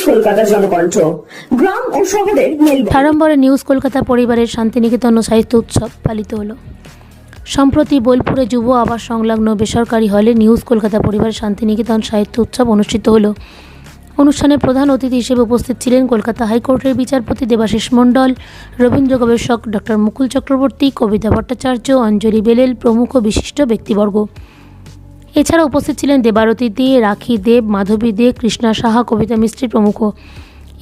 কলকাতা জনকণ্ঠ, গ্রাম ও শহরের সাড়ম্বরে নিউজ কলকাতা পরিবারের শান্তিনিকেতন ও সাহিত্য উৎসব পালিত হলো। সম্প্রতি বোলপুরে যুব আবাস সংলগ্ন বেসরকারি হলে নিউজ কলকাতা পরিবারের শান্তিনিকেতন সাহিত্য উৎসব অনুষ্ঠিত হলো। অনুষ্ঠানে প্রধান অতিথি হিসেবে উপস্থিত ছিলেন কলকাতা হাইকোর্টের বিচারপতি দেবাশিস মণ্ডল, রবীন্দ্র গবেষক ডক্টর মুকুল চক্রবর্তী, কবিতা ভট্টাচার্য, অঞ্জলি বেলেল প্রমুখ বিশিষ্ট ব্যক্তিবর্গ। এছাড়া উপস্থিত ছিলেন দেবারতী দে, রাখি দেব, মাধবী দে, কৃষ্ণা সাহা, কবিতা মিস্ত্রি প্রমুখ।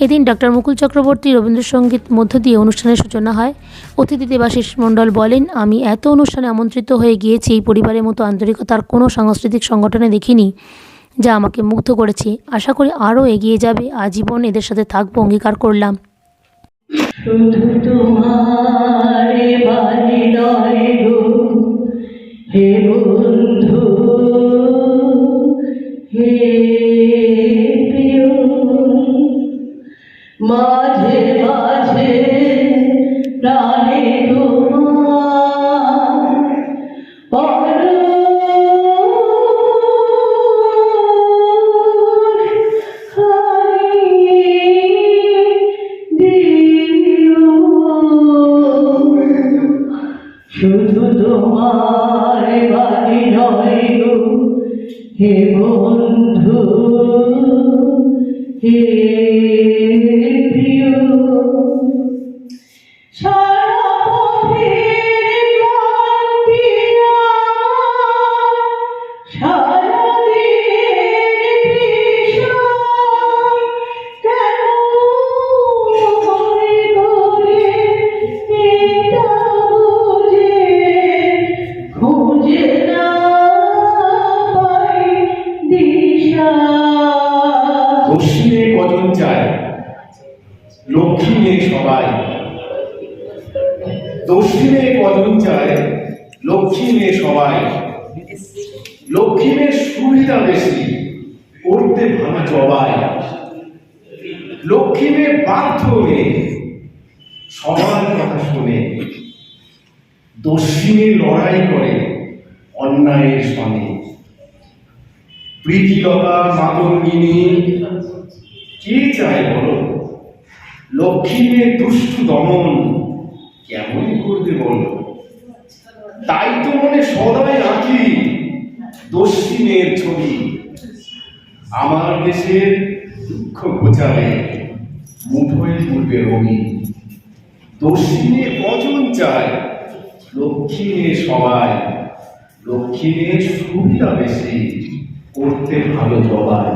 এদিন ডক্টর মুকুল চক্রবর্তী রবীন্দ্রসঙ্গীত মধ্য দিয়ে অনুষ্ঠানের সূচনা হয়। অতিথি দেবাশিস মণ্ডল বলেন, আমি এত অনুষ্ঠানে আমন্ত্রিত হয়ে গিয়েছি, এই পরিবারের মতো আন্তরিকতার কোনো সাংস্কৃতিক সংগঠনে দেখিনি, যা আমাকে মুগ্ধ করেছে। আশা করি আরও এগিয়ে যাবে। আজীবন এদের সাথে থাকবো অঙ্গীকার করলাম। শুধু তোমারে বাড়ি নয় গো হে বন্ধু, হে প্রিয়, মাঝে মাঝে প্রাণে তোমার শুধু তোমার বাড়ি নয় গো হে বন্ধু, হে প্রিয়, সারা পথের ক্লান্তি সারা দিনের তৃষা কেন মনে করে এটা খুঁজে না পাই দিশা। দক্ষিণে কজন চায় লক্ষ্মী নেই সবাই, দক্ষিণে কজন চায় লক্ষ্মী নেই সবাই, লক্ষ্মী মেয়ের সুবিধা বেশি করতে ভালো জবাই, লক্ষ্মী মেয়ে বাধ্য হয়ে সবার কথা শুনে, দক্ষিণে লড়াই করে অন্যায়ের সঙ্গে। প্রীতিলতা মাতঙ্গিনী কে চায় বলো, লক্ষ্মী মেয়ে দুষ্টু দমন কেমন করতে বলো, তাই তো মনে সদাই আঁকি দক্ষিণের ছবি। আমার দেশের দুঃখ ঘোচালে মুঠোয় পূর্বে রবি, দক্ষিণে কজন চায় লক্ষ্মী মেয়ে সবাই, লক্ষ্মী মেয়ের সুবিধা বেশি করতে ভালো জবাই।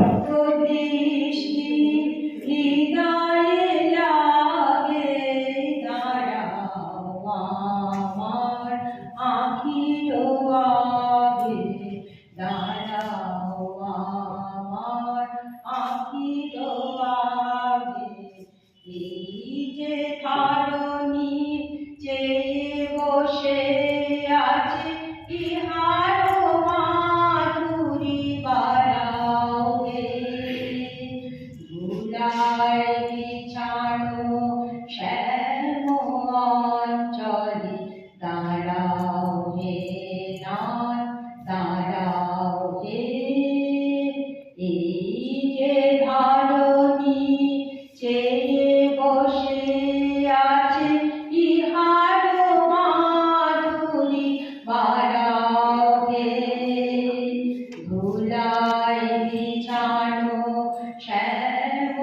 বসে আছে ইহার মাধুরী বাড়াও হে, ধুলায় বিছানো শ্যাম অঞ্চলে দাঁড়াও হে নাথ, দাঁড়াও হে। এই যে ধরণী চেয়ে বসে আছে ইহার মাধুরী বাড়াও হে, ধুলায় বিছানো শ্যাম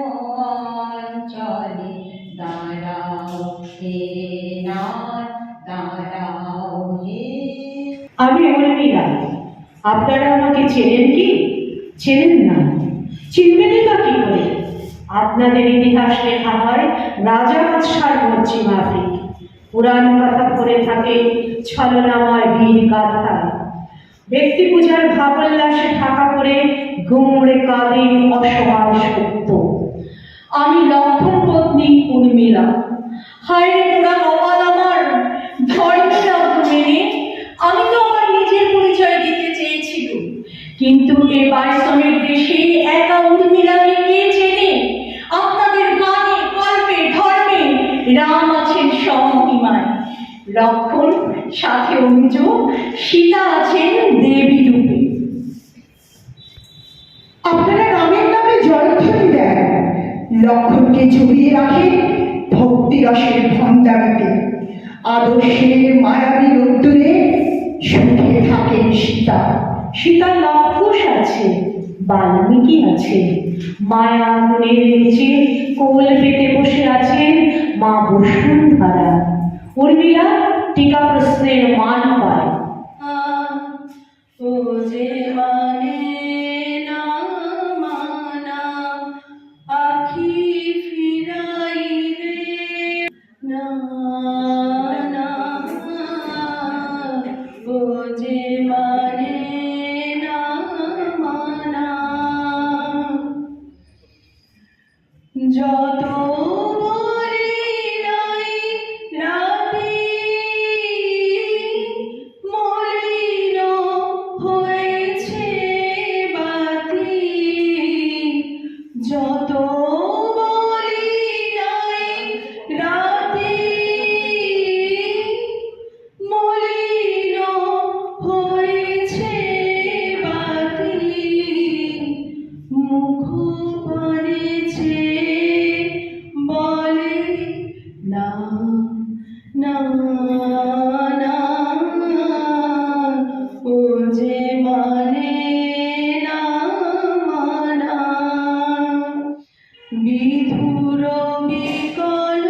অঞ্চলে দাঁড়াও হে নাথ, দাঁড়াও হে। আমি উর্মিলা, আপনারা আমাকে চেনেন কি? চেনেন না? চিনবেনই বা কি করে? আপনাদের ইতিহাস লেখা হয় রাজা বাদশার মর্জি মাফিক, পুরাণ কথা পড়ে থাকে ছলনাময় বীর গাথা, ব্যক্তি পূজার ভাবোল্লাসে ঢাকা পড়ে ঘুমড়ে কাঁদে অসহায় সত্য। আমি লক্ষণ পত্নী উর্মিলা, হায় রে পুরা কপাল আমার, ধর্মের অঙ্গ মেনে আমি তো আমার নিজের পরিচয় দিতে চেয়েছিলাম, কিন্তু এ বাইসনের দেশে একা উর্মিলাকে কে চেনে? আপনাদের গানে, গল্পে, ধর্মে লক্ষণ সাথে অঞ্জু, সীতা আছেন দেবী রূপে। আপনারা রামের নামে জয়ধ্বনি দেন, লক্ষণকে জড়িয়ে রাখেন ভক্তিরসের ভণ্ডারিতে, আদর্শের মায়াবী রোদ্দুরে শুকিয়ে থাকেন সীতা। সীতা লক্ষোষ আছে, বাল্মীকি আছে, মায়া মনের নিচে কোল পেতে বসে আছেন মা বসুন্ধরা। উর্মিলা টিকা প্রশ্নের মান পায়। ও যে মানে না মানা আখি ফিরাইলে না না ও যে মানে না মানা যত বলি নাই রাতে মলিন হয়েছে বাতি যত বলি নাই রাতে মলিন হয়েছে বাতি মুখ পড়েছে বলে না না না ও যে মানে না মানা বিধুর বিকল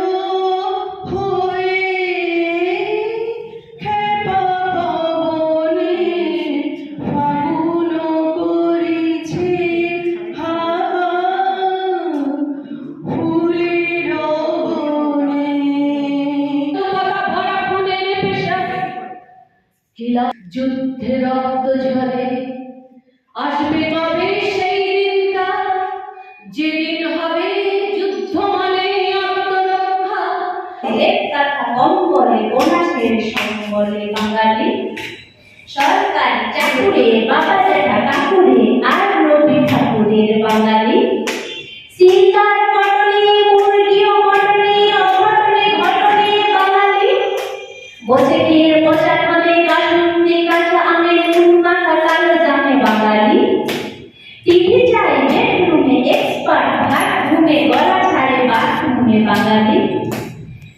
হয়ে খেপা পবনে ফাগুন করেছে হাওয়া ফুলের বনে যুদ্ধে রক্ত ঝরে আসবে কবে সেই দিনটা যেদিন হবে যুদ্ধ মানে আত্মরক্ষা এক কথা কম বলে বোনাসের সম্বলে বাঙালি সরকারি চাকুরে বাবা জ্যাঠা কাকুরে আর রবি ঠাকুরের বাঙালি শিকার মটনে মুরগিও মটনে অঘটনে ঘটনে বাঙালি বসে গিয়ে বসার মানে কাশুন্দি কাঁচা আমের নুন মাখা কালো জামে বাঙালি টিভি চাই বেডরুমে এক্সপার্ট ভাত ঘুমে গলা ছাড়ে বাথরুমে বাঙালি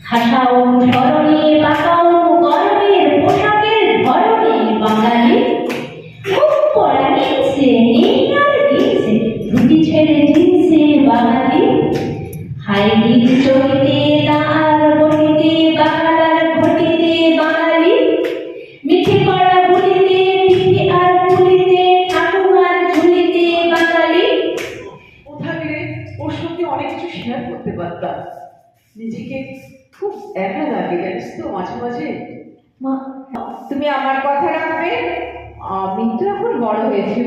খাসা অনুসরণে পাকা গরমের পোশাকের ধরনে বাঙালি খুব পড়া নিচ্ছে নেই আর দিচ্ছে ধুতি ছেড়ে জিনসে বাঙালি হাই হিল চড়িতে তার বটিতে বাংলার ঘটিতে বাঙালি মিঠে করা বলিতে পিঠে আর পুলিতে ঠাকুমার ঝুলিতে বাঙালি। ও থাকলে ওর সঙ্গে অনেক কিছু শেয়ার করতে পারতাম। নিজেকে খুব একা লাগে জানিস তো মাঝে মাঝে। মা, তুমি আমার কথা রাখবে, আমি তো এখন বড় হয়েছি।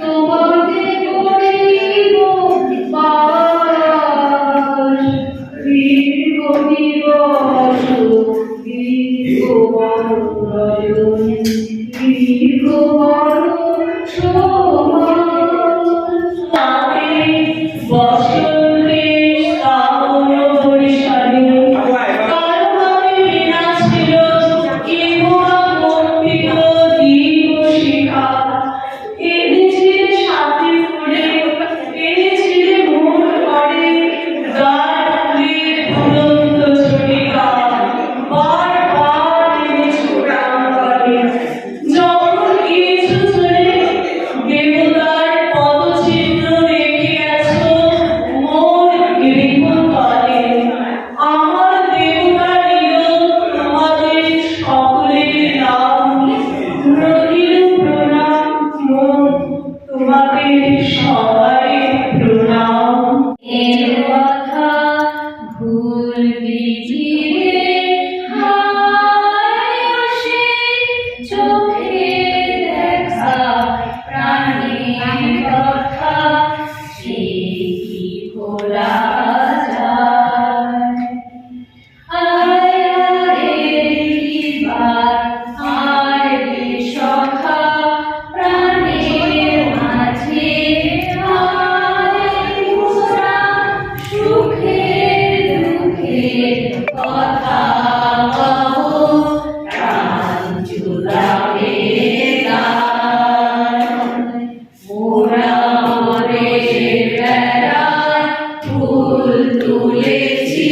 তোমাকে চোখে দেখা প্রাণের কথা সে কি ভোলা যায়? আয় রে দিবার, আয় রে সখা, প্রাণের মাঝে আয় মোরা, সুখের দুঃখের কথা কহো, প্রাণ জুড়াবে গান। মোরা মোরের বেড়ায় ফুল তুলেছি,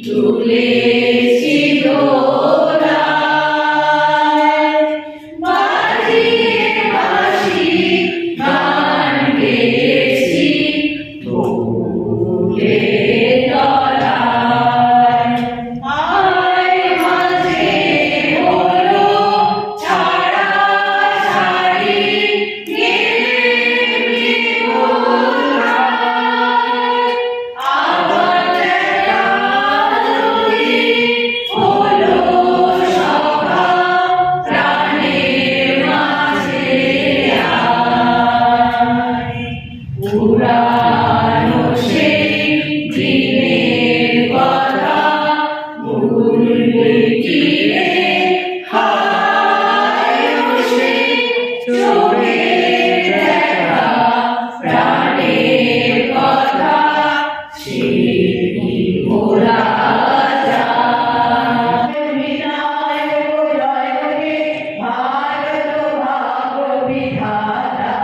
তুলেছি দোলায়, বাজিয়ে বাঁশি গান গেয়েছি ফুলের তলায়। আয় মাঝে হলো ছাড়াছাড়ি, গেলে বিমূঢ়, আবার দেখা যদি হলো সখা, প্রাণের মাঝে আয়। পুরানো সেই দিনের কথা ভুলবে কি রে, হায় সে চোখের দেখা প্রাণের কথা সে কি ভোলা যায়? বিনায়ক জয় হে ভারত ভাগ্য বিধাতা।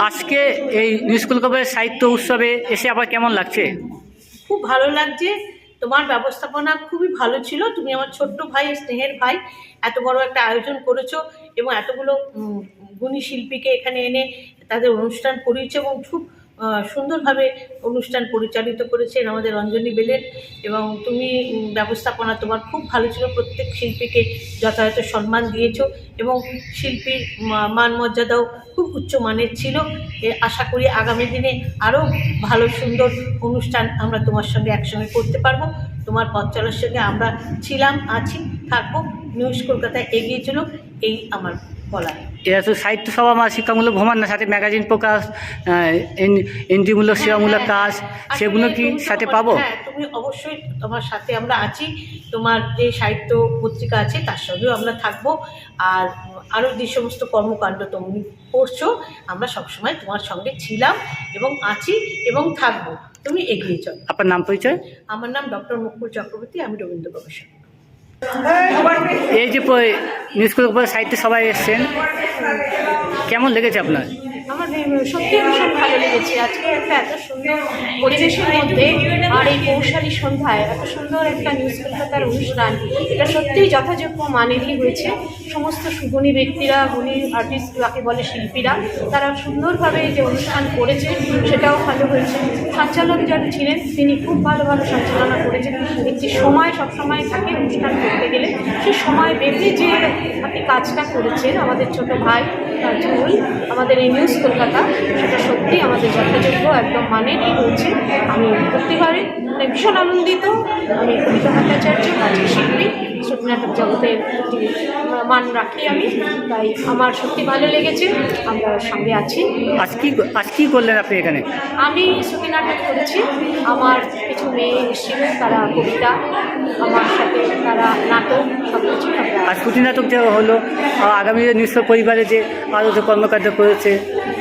আজকে এই নিউ স্কুল কলেজের সাহিত্য উৎসবে এসে আবার কেমন লাগছে? খুব ভালো লাগছে। তোমার ব্যবস্থাপনা খুবই ভালো ছিল। তুমি আমার ছোট্ট ভাই, স্নেহের ভাই, এত বড় একটা আয়োজন করেছো এবং এতগুলো গুণী শিল্পীকে এখানে এনে তাদের অনুষ্ঠান করিয়েছে এবং খুব সুন্দরভাবে অনুষ্ঠান পরিচালিত করেছেন আমাদের রঞ্জনী বেলেন। এবং তুমি ব্যবস্থাপনা তোমার খুব ভালো ছিল, প্রত্যেক শিল্পীকে যথাযথ সম্মান দিয়েছো এবং শিল্পীর মান মর্যাদাও খুব উচ্চমানের ছিল। আশা করি আগামী দিনে আরও ভালো সুন্দর অনুষ্ঠান আমরা তোমার সঙ্গে একসঙ্গে করতে পারবো। তোমার পথ চলার সঙ্গে আমরা ছিলাম, আছি, থাকবো। নিউজ কলকাতায় এগিয়ে চলো, এই আমার বলা। এরা তো সাহিত্য সভা বা শিক্ষামূলক ভ্রমণ না, সাথে ম্যাগাজিন প্রকাশ, এনজিওমূলক সেবামূলক কাজ, সেগুলো কি সাথে পাবো? হ্যাঁ, তুমি অবশ্যই, তোমার সাথে আমরা আছি। তোমার যে সাহিত্য পত্রিকা আছে তার সঙ্গেও আমরা থাকবো। আর আরও যে সমস্ত কর্মকাণ্ড তুমি করছো, আমরা সবসময় তোমার সঙ্গে ছিলাম এবং আছি এবং থাকবো। তুমি এগিয়ে চলো। আপনার নাম পরিচয়? আমার নাম ডক্টর মুকুল চক্রবর্তী, আমি রবীন্দ্র গবেষক। এই যে নিউ স্কুল কলেজের সাহিত্য সভায় এসছেন, কেমন লেগেছে আপনার? আমার সত্যি ভীষণ ভালো লেগেছে। আজকে একটা এত সুন্দর পরিবেশের মধ্যে আর এই কৌশলী সন্ধ্যায় এত সুন্দর একটা নিউজ কলকাতার অনুষ্ঠান, এটা সত্যিই যথাযোগ্য মানেরই হয়েছে। সমস্ত সুগুণী ব্যক্তিরা, গুণী আর্টিস্ট যাকে বলে শিল্পীরা, তারা সুন্দরভাবে যে অনুষ্ঠান করেছে সেটাও ভালো হয়েছে। সঞ্চালক যারা ছিলেন তিনি খুব ভালো সঞ্চালনা করেছেন। একটি সময় সবসময় থাকে অনুষ্ঠান করতে গেলে, সেই সময় বেঁধে যে আপনি কাজটা করেছেন আমাদের ছোট ভাই তাজুল, আমাদের এই নিউজ কলকাতা, সেটা সত্যি আমাদের যথাযোগ্য একদম মানেরই হয়েছে। আমি প্রতিবারে ভীষণ আনন্দিত। আমি কবিতা ভট্টাচার্য, নাচের শিল্পী, শ্রুতি নাটক জগতের মান রাখি আমি, তাই আমার সত্যি ভালো লেগেছে। আমরা সঙ্গে আছি। আজ কি করলেন আপনি এখানে? আমি শ্রুতি নাটক করেছি। আমার কিছু মেয়ে এসেছিল, তারা কবিতা, আমার সাথে তারা নাটক, সব কিছু। আর শ্রুতি নাটক যে হলো, আগামী নিঃস্ব পরিবারে যে আরও যে কর্মকাণ্ড করেছে,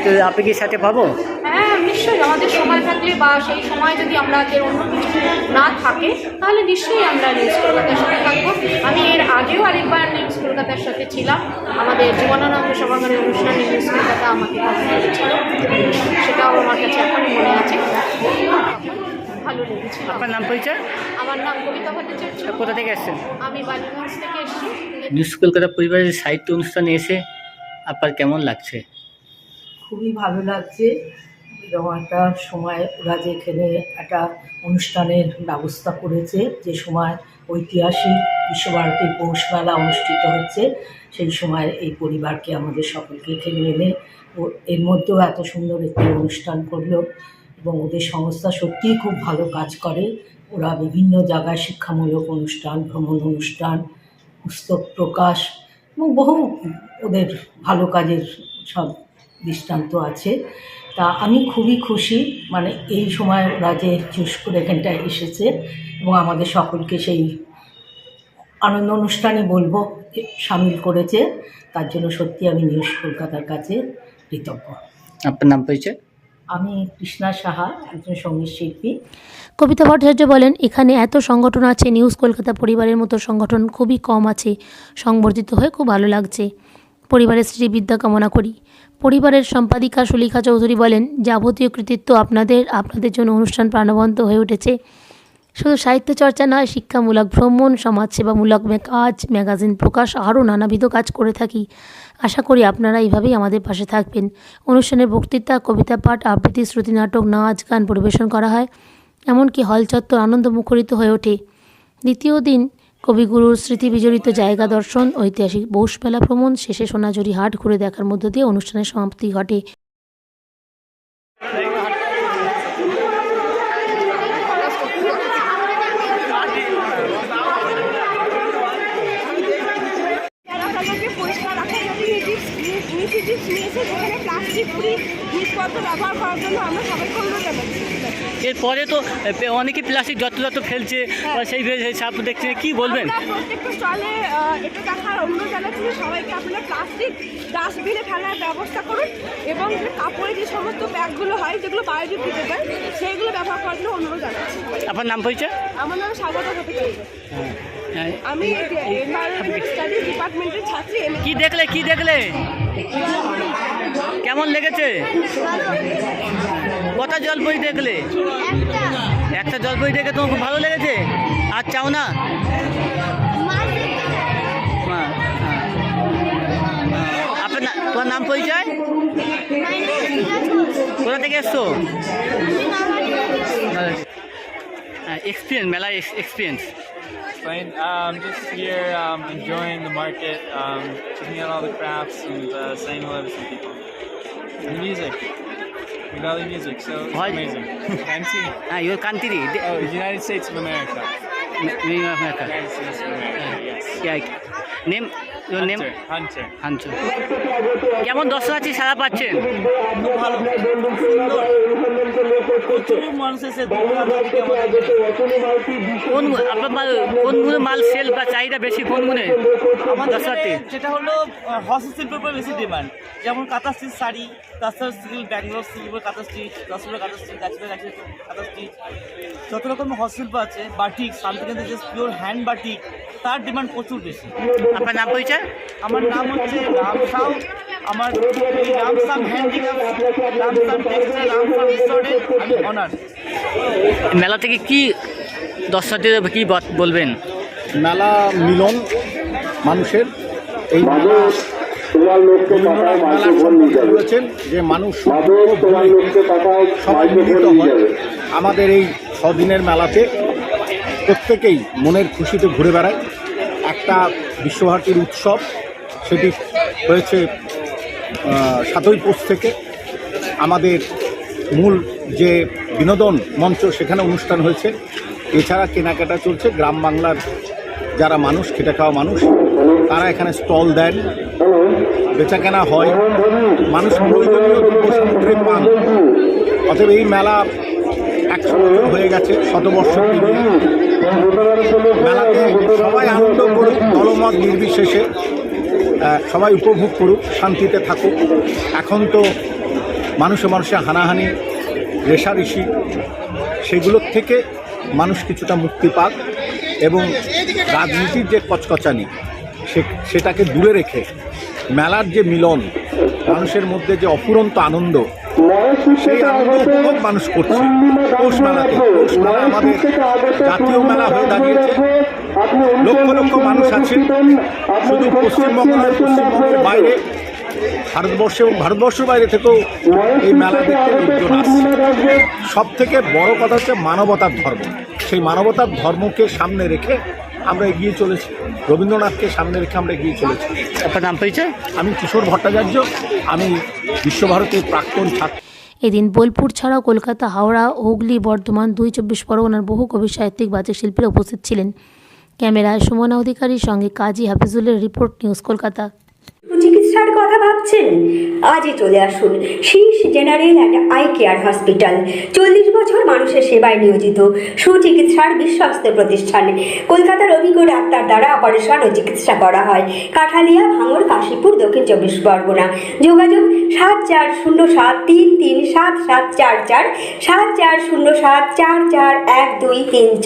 তো আপনি কি সাথে পাবো? হ্যাঁ, নিশ্চয়ই। আমাদের সময় থাকলে বা সেই সময় যদি আমাদের অন্য কিছু না থাকে, তাহলে নিশ্চয়ই আমরা নিউজ কলকাতার সাথে থাকবো। আমি এর আগেও আরেকবার নিউজ কলকাতার সাথে ছিলাম। আমাদের জীবনানন্দ সভাগারের অনুষ্ঠানে নিউজ কলকাতা আমাকে কথা বলেছিল, সেটাও আমার কাছে এখনই মনে আছে। ভালো লেগেছে। আপনার নাম পরিচয়? আমার নাম কবিতা ভট্টাচার্য। কোথা থেকে এসছেন? আমি বালিগঞ্জ থেকে এসেছি। নিউজ কলকাতা পরিবারের সাহিত্য অনুষ্ঠানে এসে আপনার কেমন লাগছে? খুবই ভালো লাগছে। এরকম একটা সময় ওরা যে এখানে একটা অনুষ্ঠানের ব্যবস্থা করেছে, যে সময় ঐতিহাসিক বিশ্বভারতীর পৌষ মেলা অনুষ্ঠিত হচ্ছে, সেই সময় এই পরিবারকে আমাদের সকলকে এখানে এনে এর মধ্যেও এত সুন্দর একটি অনুষ্ঠান করলো। এবং ওদের সংস্থা সত্যিই খুব ভালো কাজ করে। ওরা বিভিন্ন জায়গায় শিক্ষামূলক অনুষ্ঠান, ভ্রমণ অনুষ্ঠান, পুস্তক প্রকাশ, এবং বহু ওদের ভালো কাজের সব দৃষ্টান্ত আছে। তা আমি খুবই খুশি, মানে এই সময় ওরা যে চুজ করে এখানটায় এসেছে এবং আমাদের সকলকে সেই আনন্দ অনুষ্ঠানই বলবো সামিল করেছে, তার জন্য সত্যি আমি নিউজ কলকাতার কাছে কৃতজ্ঞ। আপনার নাম পরিচয়? আমি কৃষ্ণা সাহা, একজন সঙ্গীত শিল্পী। কবিতা ভট্টাচার্য বলেন, এখানে এত সংগঠন আছে, নিউজ কলকাতা পরিবারের মতো সংগঠন খুবই কম আছে। সংবর্ধিত হয়ে খুব ভালো লাগছে। পরিবারের শ্রীবিদ্যা কামনা করি। পরিবারের সম্পাদিকা সুলিখা চৌধুরী বলেন, যাবতীয় কৃতিত্ব আপনাদের জন্য অনুষ্ঠান প্রাণবন্ত হয়ে উঠেছে। শুধু সাহিত্য চর্চা নয়, শিক্ষামূলক ভ্রমণ, সমাজসেবামূলক কাজ, ম্যাগাজিন প্রকাশ, আরও নানাবিধ কাজ করে থাকি। আশা করি আপনারা এইভাবেই আমাদের পাশে থাকবেন। অনুষ্ঠানের বক্তৃতা, কবিতা পাঠ, আবৃত্তি, শ্রুতি নাটক, নাচ গান পরিবেশন করা হয়। এমনকি হল চত্বর আনন্দ মুখরিত হয়ে ওঠে। দ্বিতীয় দিন কবিগুরুর স্মৃতি বিজড়িত জায়গা দর্শন, ঐতিহাসিক পৌষমেলা ভ্রমণ, শেষে সোনাঝুরি হাট ঘুরে দেখার মধ্য দিয়ে অনুষ্ঠানের সমাপ্তি ঘটে। পরিষ্কার রাখার জন্য ইনিশিয়েটিভ নিয়েছে, যেখানে প্লাস্টিক ফ্রি জিনিসপত্র ব্যবহার করার জন্য আমরা সবাইকে অনুরোধ জানাচ্ছি। এরপরে তো অনেকে প্লাস্টিক যত ফেলছে, সেই সাপ দেখছে, কি বলবেন? প্রত্যেকটা স্টলে এটা দেখার অনুরোধ জানাচ্ছি যে সবাইকে আপনারা প্লাস্টিক ডাস্টবিনে ফেলার ব্যবস্থা করুন এবং যে কাপড়ের যে সমস্ত ব্যাগগুলো হয়, যেগুলো বায়োডিগ্রেডেবল, সেইগুলো ব্যবহার করার জন্য অনুরোধ জানাচ্ছি। আপনার নাম পরিচয়? আমার নাম স্বাগত ভট্টাচার্য। আমি এনভায়রনমেন্টাল স্টাডিজ ডিপার্টমেন্টের ছাত্রী। কি দেখলে কেমন লেগেছে? কটা জলপরি দেখলে? একটা জলপরি দেখে তোমার খুব ভালো লেগেছে? আর চাও না? তোমার নাম পরিচয়? কোথা থেকে এসছো? Experience, Mela experience. Fine. Just here, enjoying the market, checking out all the crafts and saying hello to some people. And the music. We value music, so it's amazing. MC. Your country? United States of America. United States of America, yes. Yeah. Name? Your name? Hunter. কেমন দর্শনার্থী সারা পাচ্ছেন? খুব ভালো, সুন্দর, প্রচুর মানুষ এসে কোনগুলো মাল সেল বা চাহিদা বেশি? কোনগুলো দর্শনার্থী? যেটা হলো হস্তশিল্পের উপর বেশি ডিমান্ড, যেমন কাঁথা স্টিচ শাড়ি, তাছাড়া সিল্ক, ব্যাঙ্গালোর সিল্কের কাঁথা স্টিচ, দশপুরের কাঁথা স্টিচ, গাছিপুরের কাঁথা স্টিচ, যত রকম হস্তশিল্প আছে, বাটিক, শান্তিনিকেতন যে পিওর হ্যান্ড বাটিক, তার ডিমান্ড প্রচুর বেশি। আপনার নাম পরিচয়? আমার নাম হচ্ছে রাম সাউ। আমার এই রামসাম হ্যান্ডিক্রাফট, রামসাম টেক্সটাইল, রামসাম রিসোর্টের আমি অনার। মেলা থেকে কি দর্শনার্থীদের কি বলবেন? মেলা মিলন মানুষের, এই মেলা রবীন্দ্রনাথ মেলার সম্পর্কে বলেছেন যে মানুষ সবাই মিলিত হয়। আমাদের এই 6 দিনের মেলাতে প্রত্যেকেই মনের খুশিতে ঘুরে বেড়ায়। একটা বিশ্বভারতীর উৎসব, সেটি হয়েছে 7ই পৌষ থেকে। আমাদের মূল যে বিনোদন মঞ্চ, সেখানে অনুষ্ঠান হয়েছে। এছাড়া কেনাকাটা চলছে। গ্রাম বাংলার যারা মানুষ, খেটে খাওয়া মানুষ, তারা এখানে স্টল দেন, বেচা কেনা হয়, মানুষ প্রয়োজনীয় দ্রব্য পান। অতএব এই মেলা 100 বছর হয়ে গেছে, 100 বর্ষ পেরিয়ে। মেলাতে সবাই আনন্দ করুক, দলমত নির্বিশেষে সবাই উপভোগ করুক, শান্তিতে থাকুক। এখন তো মানুষে হানাহানি, রেষারেষি, সেগুলোর থেকে মানুষ কিছুটা মুক্তি পাক এবং রাজনীতির যে কচকচানি, সেটাকে দূরে রেখে মেলার যে মিলন, মানুষের মধ্যে যে অফুরন্ত আনন্দ, সেই আনন্দ উপভোগ মানুষ করছে পৌষ মেলাতে। পৌষ মেলা আমাদের জাতীয় মেলা হয়ে দাঁড়িয়েছে। লক্ষ লক্ষ মানুষ আছেন, শুধু পশ্চিমবঙ্গ নয়, পশ্চিমবঙ্গের বাইরে, ভারতবর্ষে এবং ভারতবর্ষের বাইরে থেকেও এই মেলা দেখতে লোকজন আসছে। সব থেকে বড় কথা হচ্ছে মানবতার ধর্ম। সেই মানবতার ধর্মকে সামনে রেখে আমরা এগিয়ে চলেছি, রবীন্দ্রনাথকে সামনে রেখে আমরা এগিয়ে চলেছি। আপনার নাম পরিচয়? আমি কিশোর ভট্টাচার্য, আমি বিশ্বভারতীর প্রাক্তন ছাত্র। এদিন বোলপুর ছাড়াও কলকাতা, হাওড়া, হুগলি, বর্ধমান, 2 চব্বিশ পরগনার বহু কবি, সাহিত্যিক, বাচিক শিল্পীরা উপস্থিত ছিলেন। ক্যামেরায় সুমনা অধিকারীর সঙ্গে কাজী হাফিজুলের রিপোর্ট, নিউজ কলকাতা। চিকিৎসার কথা ভাবছেন? আজই চলে আসুন শীর্ষ general and eye care hospital. 40 বছর মানুষের সেবায় নিয়োজিত সুচিকিৎসার বিশ্বস্ত প্রতিষ্ঠান। কলকাতার অভিজ্ঞ ডাক্তার দ্বারা অপারেশন ও চিকিৎসা করা হয়। কাঠালিয়া, ভাঙড়, কাশীপুর, দক্ষিণ 24 পরগনা। যোগাযোগ 7407337744, 7407441234।